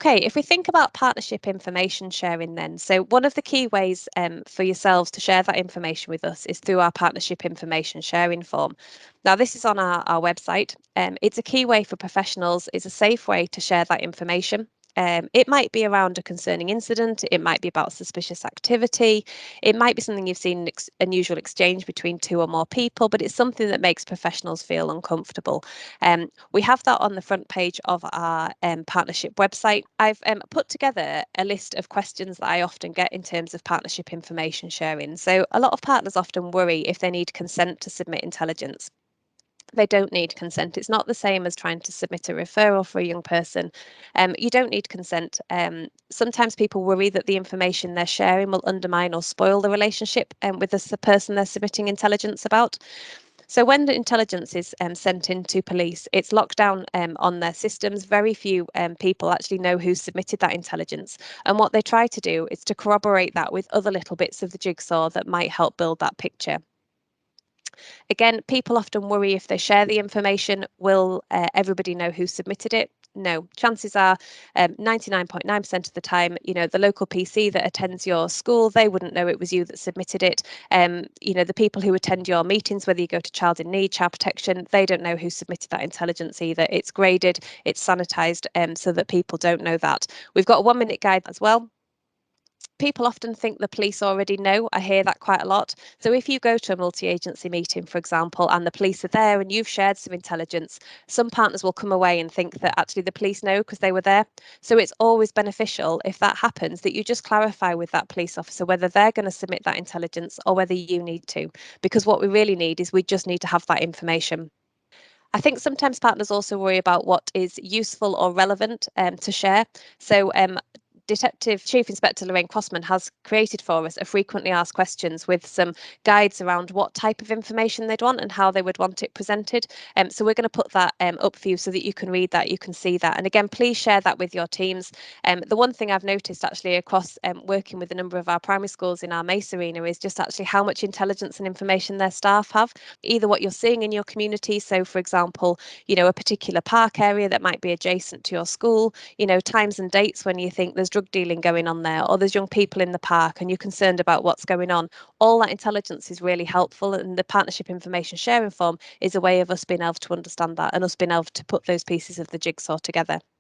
Okay, if we think about partnership information sharing then, so one of the key ways for yourselves to share that information with us is through our partnership information sharing form. Now, this is on our website. It's a key way for professionals, it's a safe way to share that information. It might be around a concerning incident, it might be about suspicious activity, it might be something you've seen an unusual exchange between two or more people, but it's something that makes professionals feel uncomfortable. We have that on the front page of our partnership website. I've put together a list of questions that I often get in terms of partnership information sharing. So a lot of partners often worry if they need consent to submit intelligence. They don't need consent. It's not the same as trying to submit a referral for a young person. You don't need consent. Sometimes people worry that the information they're sharing will undermine or spoil the relationship with the person they're submitting intelligence about. So when the intelligence is sent in to police, it's locked down on their systems. Very few people actually know who submitted that intelligence. And what they try to do is to corroborate that with other little bits of the jigsaw that might help build that picture. Again, people often worry if they share the information, will everybody know who submitted it? No, chances are 99.9% of the time, the local PC that attends your school, they wouldn't know it was you that submitted it. The people who attend your meetings, whether you go to Child in Need, Child Protection, they don't know who submitted that intelligence either. It's graded, it's sanitized, so that people don't know that. We've got a 1-minute guide as well. People often think the police already know. I hear that quite a lot. So if you go to a multi-agency meeting, for example, and the police are there and you've shared some intelligence, some partners will come away and think that actually the police know because they were there. So it's always beneficial if that happens that you just clarify with that police officer whether they're going to submit that intelligence or whether you need to. Because what we really need is we just need to have that information. I think sometimes partners also worry about what is useful or relevant to share. So Detective Chief Inspector Lorraine Crossman has created for us a frequently asked questions with some guides around what type of information they'd want and how they would want it presented. So we're going to put that up for you so that you can read that, you can see that. And again, please share that with your teams. The one thing I've noticed actually across working with a number of our primary schools in our Mace arena is just actually how much intelligence and information their staff have, either what you're seeing in your community. So for example, a particular park area that might be adjacent to your school, times and dates when you think there's drug dealing going on there, or there's young people in the park and you're concerned about what's going on. All that intelligence is really helpful, and the partnership information sharing form is a way of us being able to understand that and us being able to put those pieces of the jigsaw together.